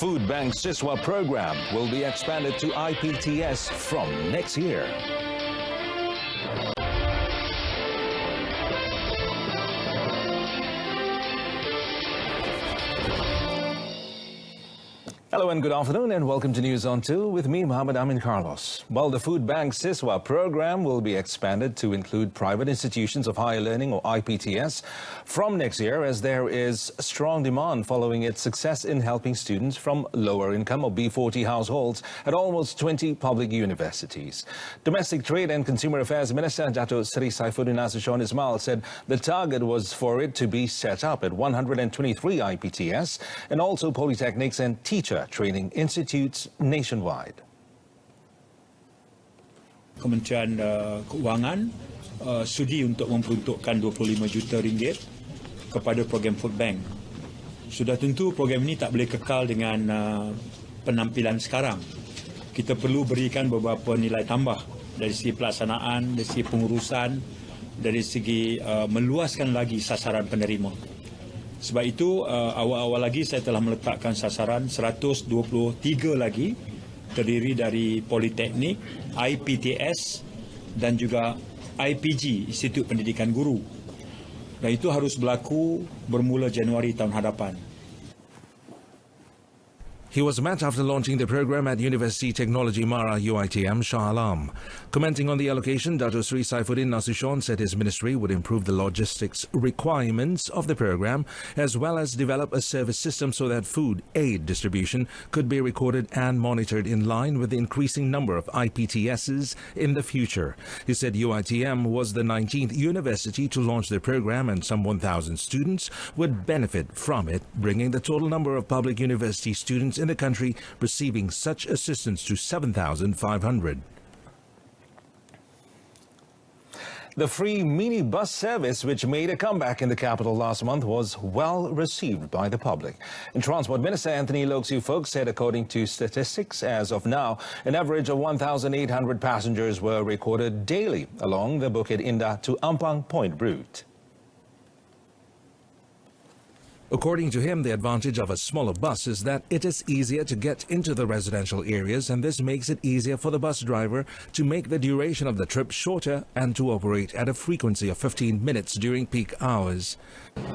Food Bank Siswa program will be expanded to IPTS from next year. Hello and good afternoon and welcome to News on 2 with me, Muhammad Amin Carlos. Well, the Food Bank Siswa program will be expanded to include private institutions of higher learning or IPTS from next year as there is strong demand following its success in helping students from lower income or B40 households at almost 20 public universities. Domestic Trade and Consumer Affairs Minister Dato' Seri Saifuddin Nasution Ismail said the target was for it to be set up at 123 IPTS and also polytechnics and teacher training institutes nationwide. Kementerian Keuangan sudi untuk memperuntukkan 25 juta ringgit kepada program Food Bank. Sudah tentu program ini tak boleh kekal dengan penampilan sekarang. Kita perlu berikan beberapa nilai tambah dari segi pelaksanaan, dari segi pengurusan, dari segi meluaskan lagi sasaran penerima. Sebab itu, awal-awal lagi saya telah meletakkan sasaran 123 lagi terdiri dari Politeknik, IPTS dan juga IPG, Institut Pendidikan Guru. Dan itu harus berlaku bermula Januari tahun hadapan. He was met after launching the program at University Technology Mara UiTM Shah Alam. Commenting on the allocation, Dato' Seri Saifuddin Nasution said his ministry would improve the logistics requirements of the program as well as develop a service system so that food aid distribution could be recorded and monitored in line with the increasing number of IPTSs in the future. He said UiTM was the 19th university to launch the program and some 1,000 students would benefit from it, bringing the total number of public university students in the country receiving such assistance to 7,500. The free mini bus service, which made a comeback in the capital last month, was well received by the public. And Transport Minister Anthony Loke Siew Fook said, according to statistics, as of now, an average of 1,800 passengers were recorded daily along the Bukit Indah to Ampang Point route. According to him, the advantage of a smaller bus is that it is easier to get into the residential areas, and this makes it easier for the bus driver to make the duration of the trip shorter and to operate at a frequency of 15 minutes during peak hours.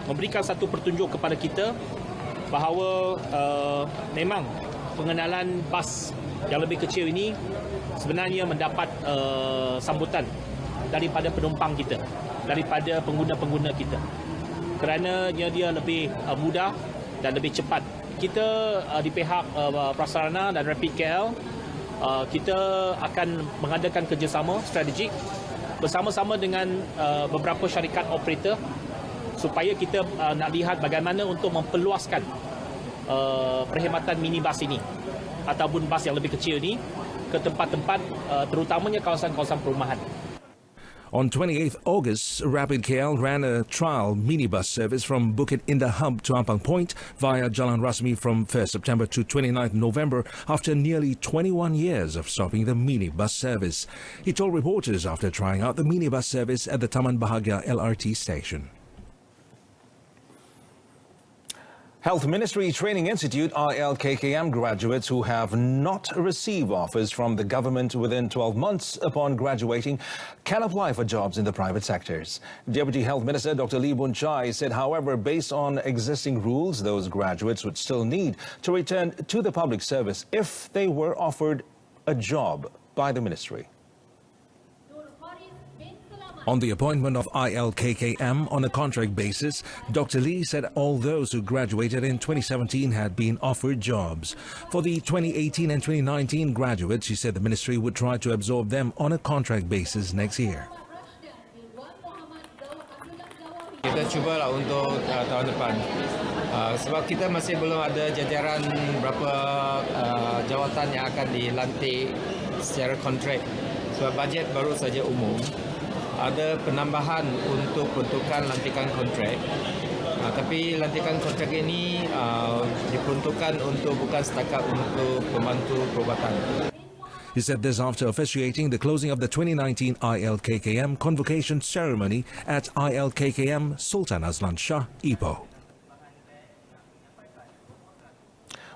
Memberikan satu pertunjuk kepada kita bahawa memang pengenalan bas yang lebih kecil ini sebenarnya mendapat sambutan daripada penumpang kita, daripada pengguna-pengguna kita. Kerana dia lebih mudah dan lebih cepat. Kita di pihak prasarana dan Rapid KL, kita akan mengadakan kerjasama strategik bersama-sama dengan beberapa syarikat operator supaya kita nak lihat bagaimana untuk memperluaskan perkhidmatan minibus ini ataupun bas yang lebih kecil ini ke tempat-tempat terutamanya kawasan-kawasan perumahan. On 28th August, Rapid KL ran a trial minibus service from Bukit Indah Hub to Ampang Point via Jalan Rasmi from 1st September to 29th November after nearly 21 years of stopping the minibus service. He told reporters after trying out the minibus service at the Taman Bahagia LRT station. Health Ministry Training Institute ILKKM graduates who have not received offers from the government within 12 months upon graduating can apply for jobs in the private sectors. Deputy Health Minister Dr. Lee Boon Chye said, however, based on existing rules, those graduates would still need to return to the public service if they were offered a job by the ministry. On the appointment of ILKKM on a contract basis, Dr. Lee said all those who graduated in 2017 had been offered jobs. For the 2018 and 2019 graduates, he said the ministry would try to absorb them on a contract basis next year. Kita cubalah untuk tahun depan. Sebab kita masih belum ada jajaran berapa jawatan yang akan dilantik secara kontrak. Sebab bajet baru saja umum. Ada penambahan untuk peruntukan lantikan kontrak. Tapi lantikan kontrak ini diperuntukkan untuk bukan setakat untuk pembantu perubatan. He said this after officiating the closing of the 2019 ILKKM convocation ceremony at ILKKM Sultan Azlan Shah, Ipoh.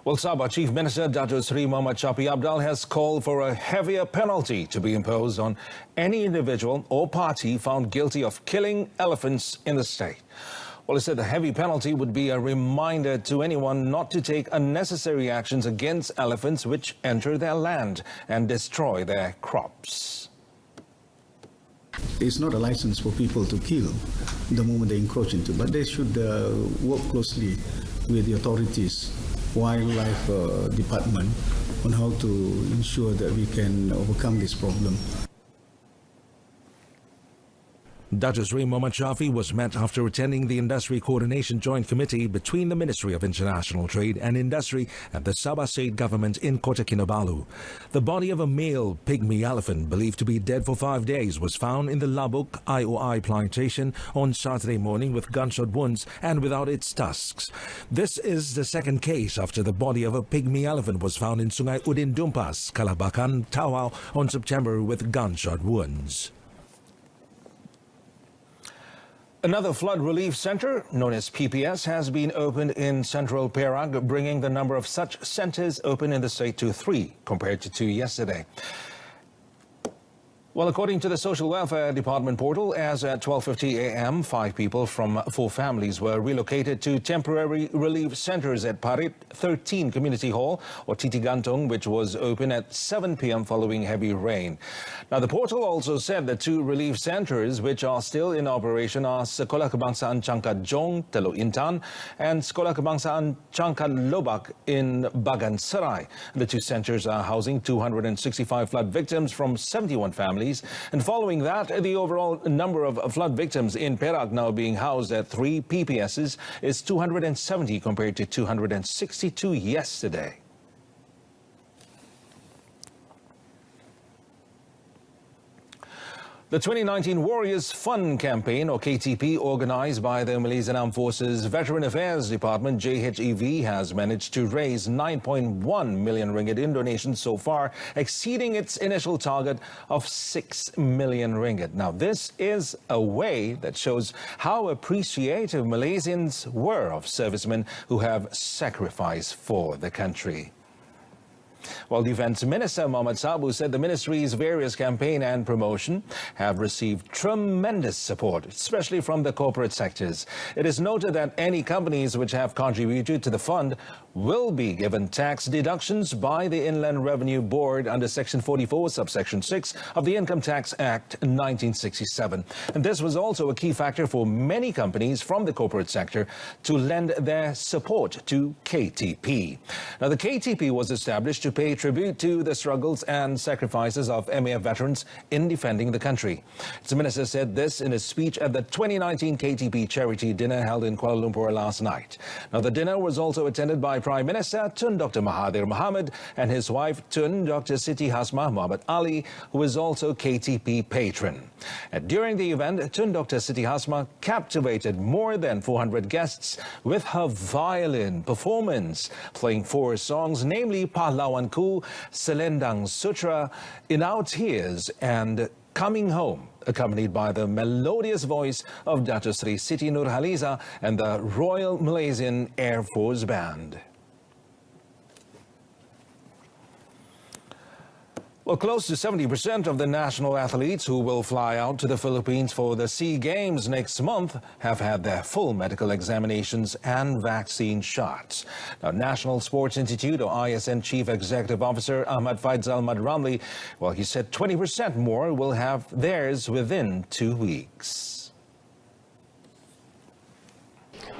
Well, Sabah Chief Minister Dato Sri Muhammad Shafie Apdal has called for a heavier penalty to be imposed on any individual or party found guilty of killing elephants in the state. Well, he said the heavy penalty would be a reminder to anyone not to take unnecessary actions against elephants which enter their land and destroy their crops. It's not a license for people to kill the moment they encroach into, but they should work closely with the authorities, wildlife department, on how to ensure that we can overcome this problem. Dato Sri Muhammad Shafie was met after attending the Industry Coordination Joint Committee between the Ministry of International Trade and Industry and the Sabah State Government in Kota Kinabalu. The body of a male pygmy elephant believed to be dead for 5 days was found in the Labuk IOI plantation on Saturday morning with gunshot wounds and without its tusks. This is the second case after the body of a pygmy elephant was found in Sungai Udin Dumpas, Kalabakan, Tawau on September with gunshot wounds. Another flood relief center, known as PPS, has been opened in central Perak, bringing the number of such centers open in the state to 3 compared to 2 yesterday. Well, according to the Social Welfare Department portal, as at 12:50 a.m., 5 people from 4 families were relocated to temporary relief centers at Parit 13 Community Hall, or Titi Gantung, which was open at 7 p.m. following heavy rain. Now, the portal also said the 2 relief centers which are still in operation are Sekolah Kebangsaan Changkat Jong, Teluk Intan, and Sekolah Kebangsaan Changkat Lobak in Bagan Serai. The 2 centers are housing 265 flood victims from 71 families. And following that, the overall number of flood victims in Perak now being housed at 3 PPSs is 270 compared to 262 yesterday. The 2019 Warriors Fund Campaign, or KTP, organized by the Malaysian Armed Forces Veteran Affairs Department, JHEV, has managed to raise 9.1 million ringgit in donations so far, exceeding its initial target of 6 million ringgit. Now, this is a way that shows how appreciative Malaysians were of servicemen who have sacrificed for the country. While Defence Minister Muhammad Sabu said the ministry's various campaign and promotion have received tremendous support, especially from the corporate sectors. It is noted that any companies which have contributed to the fund will be given tax deductions by the Inland Revenue Board under Section 44, subsection 6 of the Income Tax Act 1967. And this was also a key factor for many companies from the corporate sector to lend their support to KTP. Now, the KTP was established to pay tribute to the struggles and sacrifices of MAF veterans in defending the country. Its minister said this in a speech at the 2019 KTP charity dinner held in Kuala Lumpur last night. Now, the dinner was also attended by Prime Minister Tun Dr. Mahathir Mohamad and his wife Tun Dr. Siti Hasmah Muhammad Ali, who is also KTP patron. And during the event, Tun Dr. Siti Hasmah captivated more than 400 guests with her violin performance, playing 4 songs, namely Pahlawanku, Selendang Sutra, In Our Tears, and Coming Home, accompanied by the melodious voice of Dato Sri Siti Nurhaliza and the Royal Malaysian Air Force Band. Well, close to 70% of the national athletes who will fly out to the Philippines for the SEA Games next month have had their full medical examinations and vaccine shots. Now, National Sports Institute, or ISN Chief Executive Officer Ahmad Faizal Madramli, well, he said 20% more will have theirs within 2 weeks.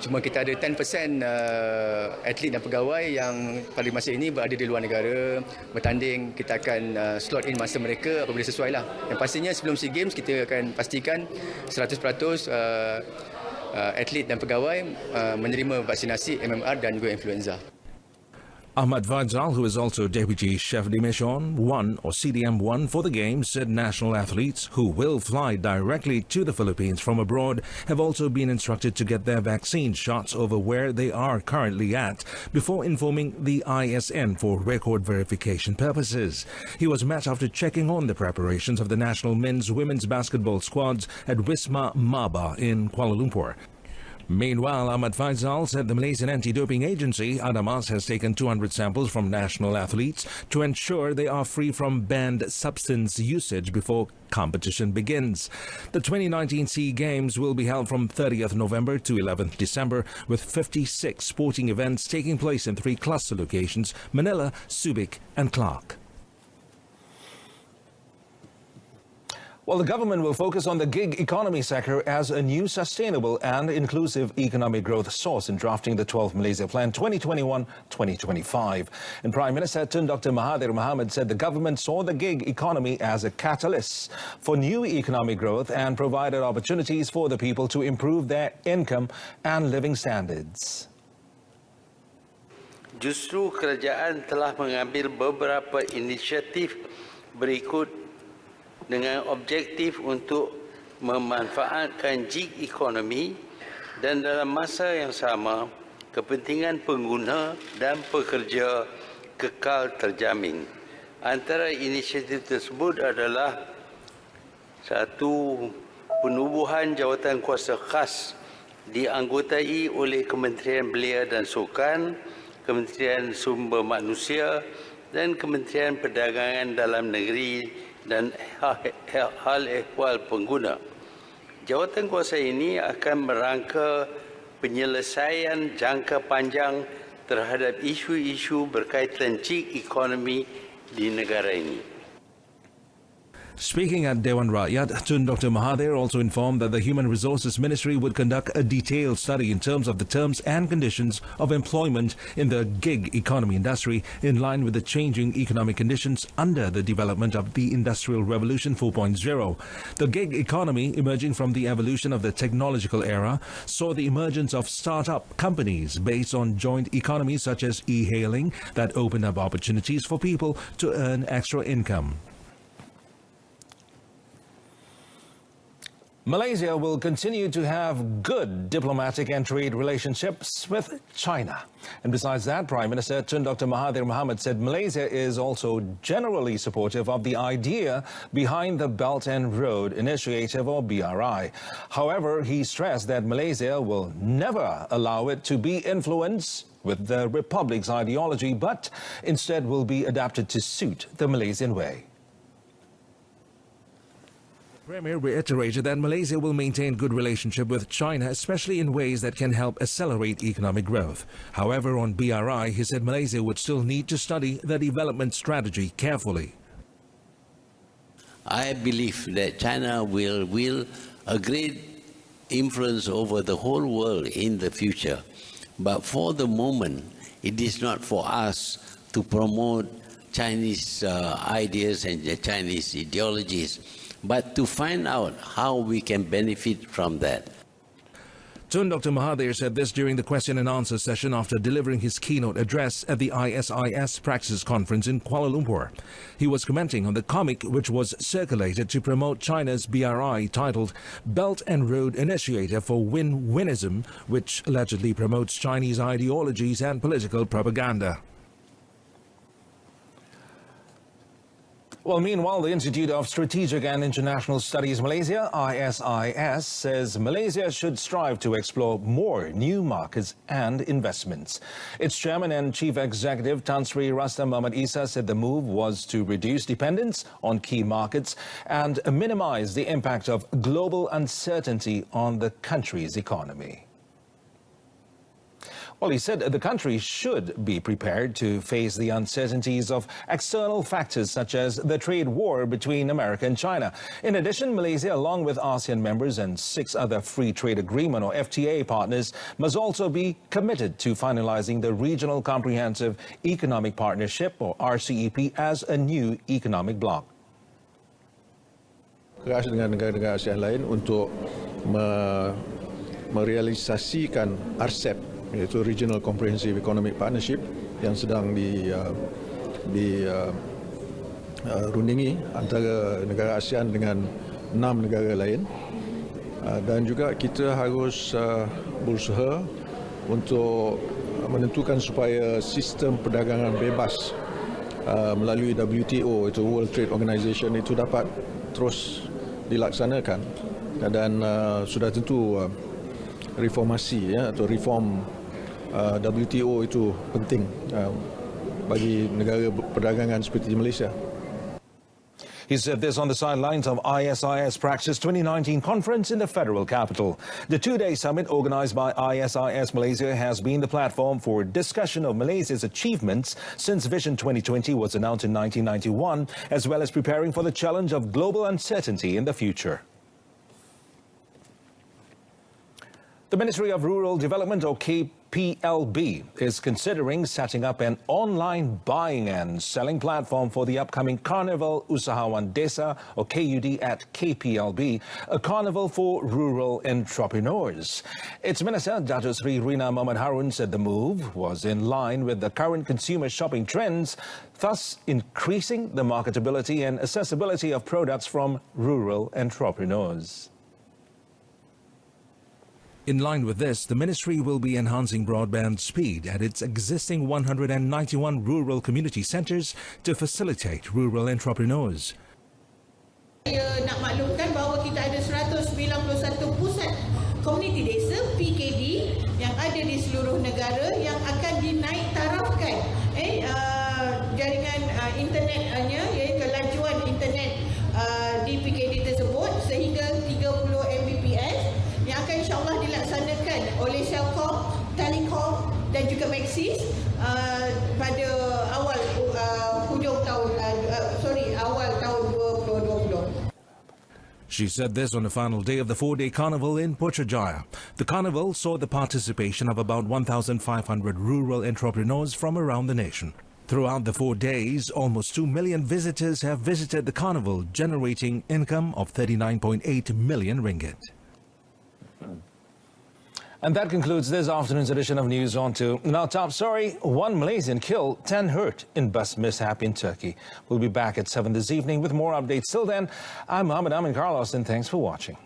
Cuma kita ada 10% atlet dan pegawai yang pada masa ini berada di luar negara bertanding. Kita akan slot in masa mereka apabila sesuai lah. Yang pastinya sebelum SEA Games kita akan pastikan 100% atlet dan pegawai menerima vaksinasi MMR dan juga influenza. Ahmad Faizal, who is also Deputy Chef de Mission 1 or CDM1 for the Games, said national athletes who will fly directly to the Philippines from abroad have also been instructed to get their vaccine shots over where they are currently at before informing the ISN for record verification purposes. He was met after checking on the preparations of the national men's women's basketball squads at Wisma Maba in Kuala Lumpur. Meanwhile, Ahmad Faisal said the Malaysian Anti-Doping Agency, ADAMAS, has taken 200 samples from national athletes to ensure they are free from banned substance usage before competition begins. The 2019 SEA Games will be held from 30th November to 11th December, with 56 sporting events taking place in 3 cluster locations: Manila, Subic and Clark. Well, the government will focus on the gig economy sector as a new sustainable and inclusive economic growth source in drafting the 12th Malaysia Plan 2021-2025. And Prime Minister Tun Dr. Mahathir Mohamad said the government saw the gig economy as a catalyst for new economic growth and provided opportunities for the people to improve their income and living standards. Justru kerajaan telah mengambil beberapa inisiatif berikut dengan objektif untuk memanfaatkan gig ekonomi dan dalam masa yang sama kepentingan pengguna dan pekerja kekal terjamin. Antara inisiatif tersebut adalah 1. Penubuhan jawatan kuasa khas dianggotai oleh Kementerian Belia dan Sukan, Kementerian Sumber Manusia dan Kementerian Perdagangan Dalam Negeri dan hal ehwal pengguna. Jawatan kuasa ini akan merangka penyelesaian jangka panjang terhadap isu-isu berkaitan gig ekonomi di negara ini. Speaking at Dewan Rakyat, Tun Dr. Mahathir also informed that the Human Resources Ministry would conduct a detailed study in terms of the terms and conditions of employment in the gig economy industry in line with the changing economic conditions under the development of the Industrial Revolution 4.0. The gig economy, emerging from the evolution of the technological era, saw the emergence of start-up companies based on joint economies such as e-hailing that opened up opportunities for people to earn extra income. Malaysia will continue to have good diplomatic and trade relationships with China. And besides that, Prime Minister Tun Dr. Mahathir Mohamad said Malaysia is also generally supportive of the idea behind the Belt and Road Initiative, or BRI. However, he stressed that Malaysia will never allow it to be influenced with the Republic's ideology, but instead will be adapted to suit the Malaysian way. The Premier reiterated that Malaysia will maintain good relationship with China, especially in ways that can help accelerate economic growth. However, on BRI, he said Malaysia would still need to study the development strategy carefully. I believe that China will a great influence over the whole world in the future. But for the moment, it is not for us to promote Chinese ideas and Chinese ideologies, but to find out how we can benefit from that. Tun Dr. Mahathir said this during the question and answer session after delivering his keynote address at the ISIS Praxis Conference in Kuala Lumpur. He was commenting on the comic which was circulated to promote China's BRI titled Belt and Road Initiative for Win-Winism, which allegedly promotes Chinese ideologies and political propaganda. Well, meanwhile, the Institute of Strategic and International Studies Malaysia, ISIS, says Malaysia should strive to explore more new markets and investments. Its chairman and chief executive, Tan Sri Rastam Muhammad Isa, said the move was to reduce dependence on key markets and minimize the impact of global uncertainty on the country's economy. Well, he said the country should be prepared to face the uncertainties of external factors such as the trade war between America and China. In addition, Malaysia, along with ASEAN members and 6 other Free Trade Agreement or FTA partners, must also be committed to finalizing the Regional Comprehensive Economic Partnership or RCEP as a new economic bloc. Keras dengan negara-negara ASEAN lain untuk merealisasikan RCEP, iaitu Regional Comprehensive Economic Partnership yang sedang dirundingi antara negara ASEAN dengan 6 negara lain, dan juga kita harus berusaha untuk menentukan supaya sistem perdagangan bebas melalui WTO, itu World Trade Organization, itu dapat terus dilaksanakan, dan sudah tentu reformasi atau reform WTO itu penting bagi negara perdagangan seperti Malaysia. He said this on the sidelines of ISIS Praxis 2019 conference in the federal capital. The two-day summit organized by ISIS Malaysia has been the platform for discussion of Malaysia's achievements since Vision 2020 was announced in 1991, as well as preparing for the challenge of global uncertainty in the future. The Ministry of Rural Development, or KPLB, is considering setting up an online buying and selling platform for the upcoming Carnival Usahawan Desa, or KUD, at KPLB, a carnival for rural entrepreneurs. Its Minister, Dato' Sri Rina Muhammad Harun, said the move was in line with the current consumer shopping trends, thus increasing the marketability and accessibility of products from rural entrepreneurs. In line with this, the ministry will be enhancing broadband speed at its existing 191 rural community centres to facilitate rural entrepreneurs. Saya nak maklumkan bahawa kita ada 191 pusat komuniti desa PKD yang ada di seluruh negara yang akan dinaik tarafkan jaringan internetnya, kelajuan internet di PKD tersebut sehingga 30 Mbps yang akan insyaAllah dilaksanakan oleh Celcom, Telekom dan juga Maxis pada awal tahun 2020. She said this on the final day of the four-day carnival in Putrajaya. The carnival saw the participation of about 1,500 rural entrepreneurs from around the nation. Throughout the 4 days, almost 2 million visitors have visited the carnival, generating income of 39.8 million ringgit. And that concludes this afternoon's edition of News On 2. Now, top story, 1 Malaysian killed, 10 hurt in bus mishap in Turkey. We'll be back at 7 this evening with more updates. Till then, I'm Mohammed Amin Carlos, and thanks for watching.